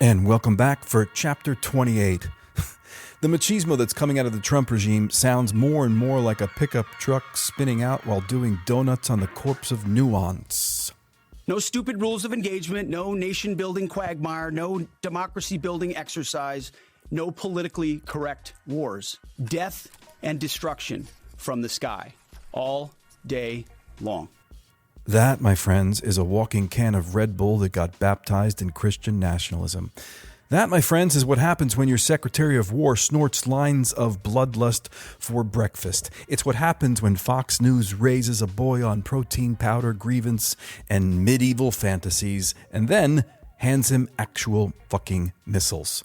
And welcome back for Chapter 28. The machismo that's coming out of the Trump regime sounds more and more like a pickup truck spinning out while doing donuts on the corpse of nuance. No stupid rules of engagement, no nation-building quagmire, no democracy-building exercise, no politically correct wars. Death and destruction from the sky, all day long. That, my friends, is a walking can of Red Bull that got baptized in Christian nationalism. That, my friends, is what happens when your Secretary of War snorts lines of bloodlust for breakfast. It's what happens when Fox News raises a boy on protein powder, grievance, and medieval fantasies, and then hands him actual fucking missiles.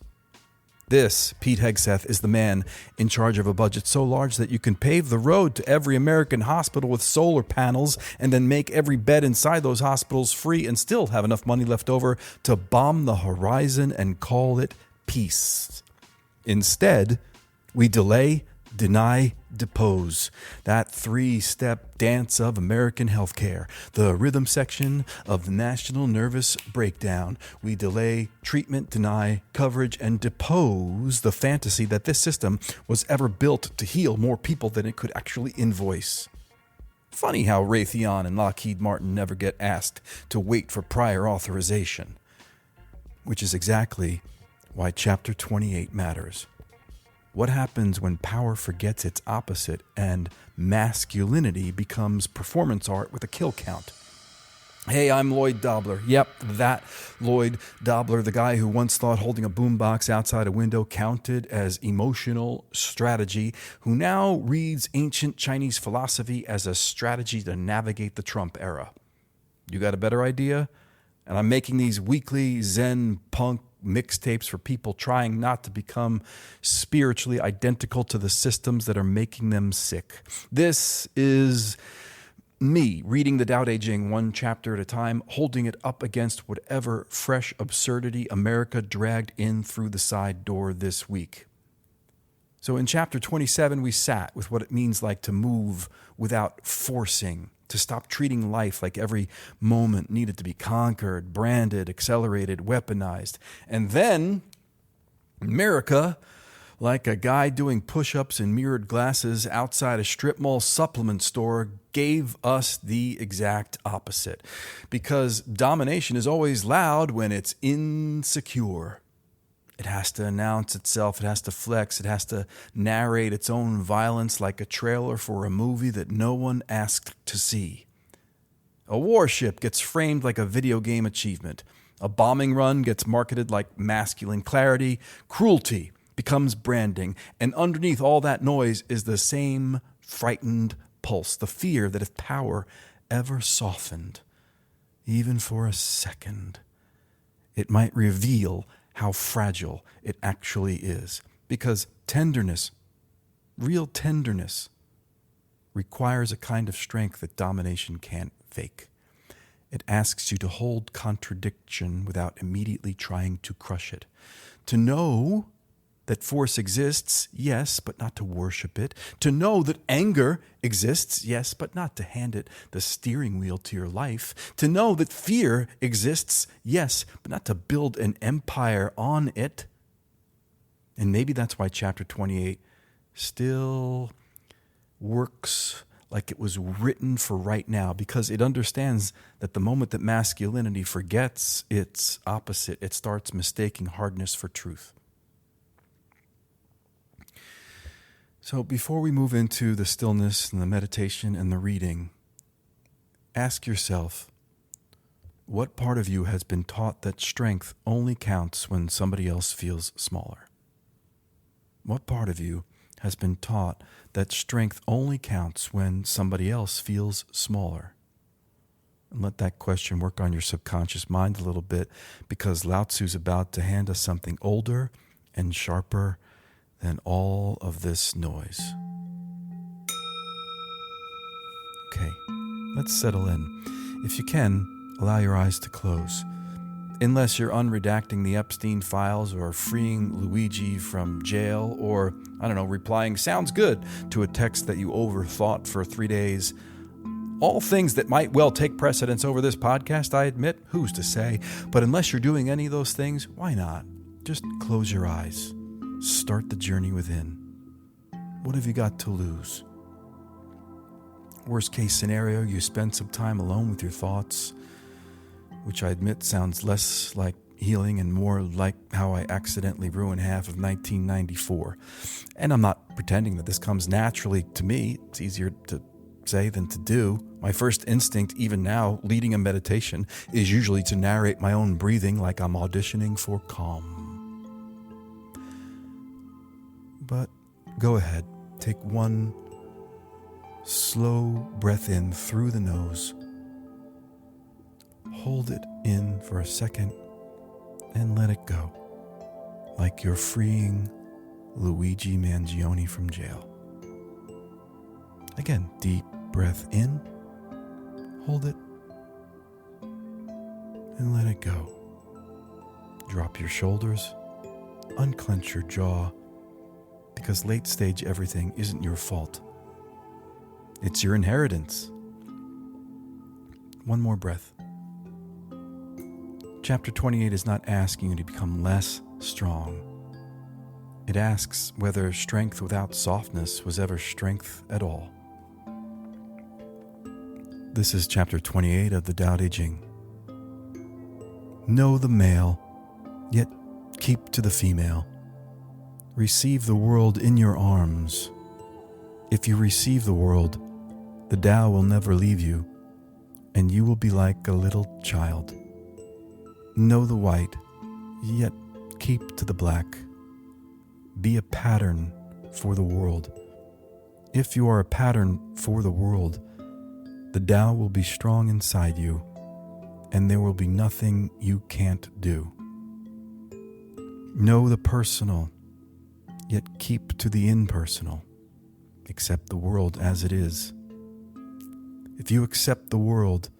This, Pete Hegseth, is the man in charge of a budget so large that you can pave the road to every American hospital with solar panels and then make every bed inside those hospitals free and still have enough money left over to bomb the horizon and call it peace. Instead, we delay, deny, depose. That three-step dance of American healthcare. The rhythm section of the national nervous breakdown. We delay, treatment, deny, coverage, and depose the fantasy that this system was ever built to heal more people than it could actually invoice. Funny how Raytheon and Lockheed Martin never get asked to wait for prior authorization. Which is exactly why Chapter 28 matters. What happens when power forgets its opposite and masculinity becomes performance art with a kill count? Hey, I'm Lloyd Dobler. Yep, that Lloyd Dobler, the guy who once thought holding a boombox outside a window counted as emotional strategy, who now reads ancient Chinese philosophy as a strategy to navigate the Trump era. You got a better idea? And I'm making these weekly Zen punk mixtapes for people trying not to become spiritually identical to the systems that are making them sick. This is me reading the Tao Te Ching one chapter at a time, holding it up against whatever fresh absurdity America dragged in through the side door this week. So in chapter 27, we sat with what it means like to move without forcing, to stop treating life like every moment needed to be conquered, branded, accelerated, weaponized. And then America, like a guy doing push-ups in mirrored glasses outside a strip mall supplement store, gave us the exact opposite. Because domination is always loud when it's insecure. It has to announce itself, it has to flex, it has to narrate its own violence like a trailer for a movie that no one asked to see. A warship gets framed like a video game achievement. A bombing run gets marketed like masculine clarity. Cruelty becomes branding. And underneath all that noise is the same frightened pulse, the fear that if power ever softened, even for a second, it might reveal how fragile it actually is. Because tenderness, real tenderness, requires a kind of strength that domination can't fake. It asks you to hold contradiction without immediately trying to crush it. To know that force exists, yes, but not to worship it. To know that anger exists, yes, but not to hand it the steering wheel to your life. To know that fear exists, yes, but not to build an empire on it. And maybe that's why chapter 28 still works like it was written for right now, because it understands that the moment that masculinity forgets its opposite, it starts mistaking hardness for truth. So before we move into the stillness and the meditation and the reading, ask yourself, what part of you has been taught that strength only counts when somebody else feels smaller? What part of you has been taught that strength only counts when somebody else feels smaller? And let that question work on your subconscious mind a little bit, because Lao Tzu's about to hand us something older and sharper than all of this noise. Okay, let's settle in. If you can, allow your eyes to close. Unless you're unredacting the Epstein files or freeing Luigi from jail or, replying "sounds good" to a text that you overthought for 3 days, All things that might well take precedence over this podcast, I admit. Who's to say? But unless you're doing any of those things, why not? Just close your eyes. Start the journey within. What have you got to lose? Worst case scenario, you spend some time alone with your thoughts, which I admit sounds less like healing and more like how I accidentally ruined half of 1994. And I'm not pretending that this comes naturally to me. It's easier to say than to do. My first instinct, even now, leading a meditation, is usually to narrate my own breathing like I'm auditioning for calm. But go ahead, take one slow breath in through the nose. Hold it in for a second and let it go, like you're freeing Luigi Mangione from jail. Again, deep breath in, hold it, and let it go. Drop your shoulders, unclench your jaw, because late stage everything isn't your fault. It's your inheritance. One more breath. Chapter 28 is not asking you to become less strong. It asks whether strength without softness was ever strength at all. This is chapter 28 of the Tao Te Ching. Know the male, yet keep to the female. Receive the world in your arms. If you receive the world, the Tao will never leave you, and you will be like a little child. Know the white, yet keep to the black. Be a pattern for the world. If you are a pattern for the world, the Tao will be strong inside you, and there will be nothing you can't do. Know the personal, yet keep to the impersonal. Accept the world as it is. If you accept the world,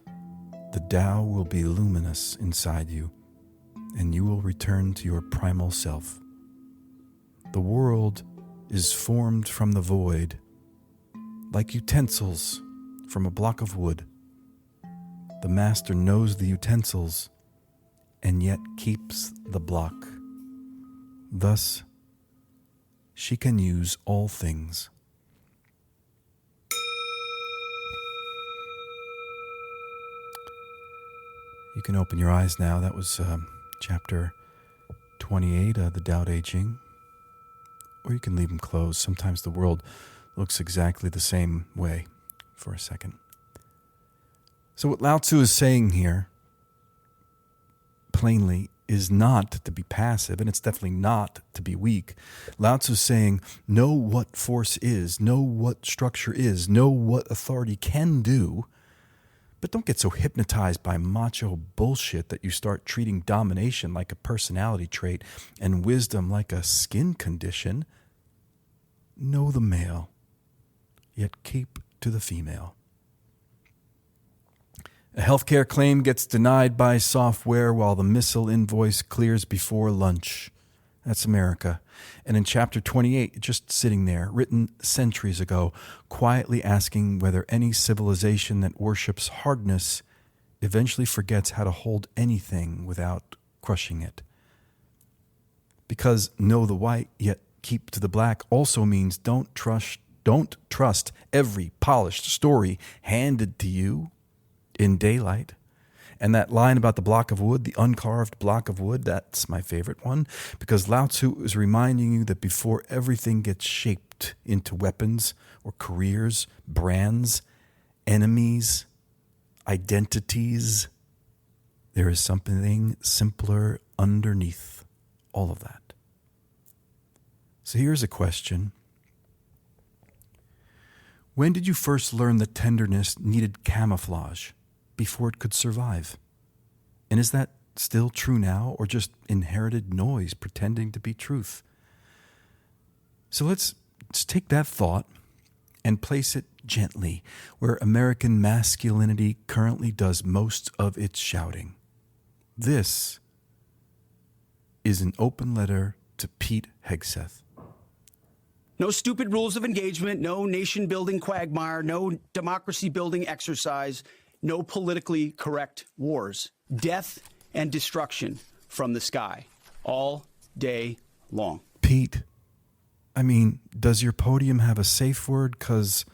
the Tao will be luminous inside you, and you will return to your primal self. The world is formed from the void, like utensils from a block of wood. The master knows the utensils, and yet keeps the block. Thus, she can use all things. You can open your eyes now. That was chapter 28 of the Tao Te Ching. Or you can leave them closed. Sometimes the world looks exactly the same way for a second. So what Lao Tzu is saying here, plainly, is not to be passive, and it's definitely not to be weak. Lao Tzu is saying, know what force is, know what structure is, know what authority can do, but don't get so hypnotized by macho bullshit that you start treating domination like a personality trait and wisdom like a skin condition. Know the male, yet keep to the female. A healthcare claim gets denied by software while the missile invoice clears before lunch. That's America. And in chapter 28, just sitting there, written centuries ago, quietly asking whether any civilization that worships hardness eventually forgets how to hold anything without crushing it. Because know the white, yet keep to the black also means don't trust every polished story handed to you in daylight. And that line about the block of wood, the uncarved block of wood, that's my favorite one, because Lao Tzu is reminding you that before everything gets shaped into weapons or careers, brands, enemies, identities, there is something simpler underneath all of that. So here's a question. When did you first learn that tenderness needed camouflage before it could survive? And is that still true now, or just inherited noise pretending to be truth? So let's take that thought and place it gently where American masculinity currently does most of its shouting. This is an open letter to Pete Hegseth. No stupid rules of engagement, no nation-building quagmire, no democracy-building exercise, no politically correct wars. Death and destruction from the sky, all day long. Pete, I mean, does your podium have a safe word? 'Cause,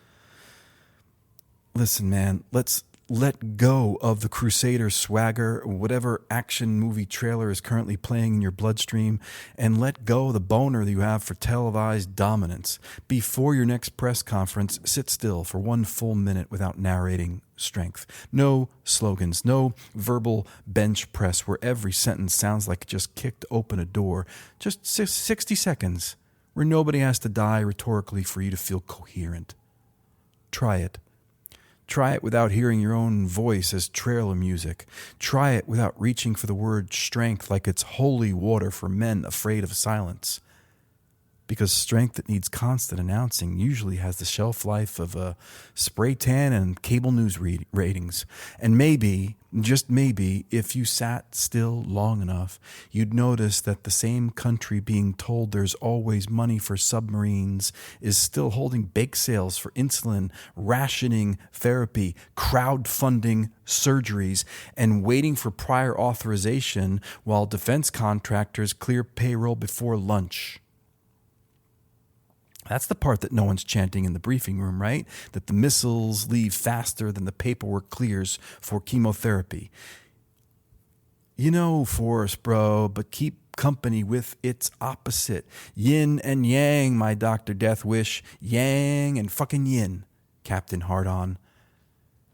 listen, man, let's let go of the Crusader swagger, whatever action movie trailer is currently playing in your bloodstream, and let go of the boner that you have for televised dominance. Before your next press conference, sit still for 1 full minute without narrating strength. No slogans, no verbal bench press where every sentence sounds like it just kicked open a door. Just 60 seconds where nobody has to die rhetorically for you to feel coherent. Try it. Try it without hearing your own voice as trailer music. Try it without reaching for the word strength like it's holy water for men afraid of silence. Because strength that needs constant announcing usually has the shelf life of a spray tan and cable news ratings. And maybe, just maybe, if you sat still long enough, you'd notice that the same country being told there's always money for submarines is still holding bake sales for insulin, rationing therapy, crowdfunding surgeries, and waiting for prior authorization while defense contractors clear payroll before lunch. That's the part that no one's chanting in the briefing room, right? That the missiles leave faster than the paperwork clears for chemotherapy. You know force, bro, but keep company with its opposite. Yin and yang, my Dr. Death Wish. Yang and fucking yin, Captain Hard-On.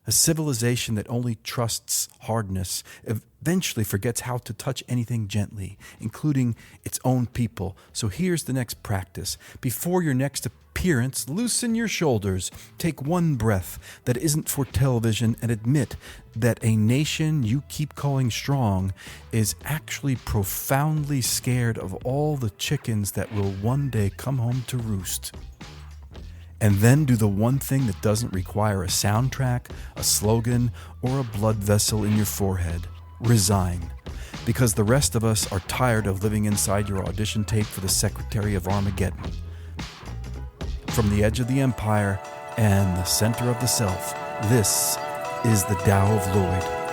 A civilization that only trusts hardness eventually forgets how to touch anything gently, including its own people. So here's the next practice. Before your next appearance, loosen your shoulders, take one breath that isn't for television, and admit that a nation you keep calling strong is actually profoundly scared of all the chickens that will one day come home to roost. And then do the one thing that doesn't require a soundtrack, a slogan, or a blood vessel in your forehead. Resign. Because the rest of us are tired of living inside your audition tape for the Secretary of Armageddon. From the edge of the empire and the center of the self, this is the Tao of Lloyd.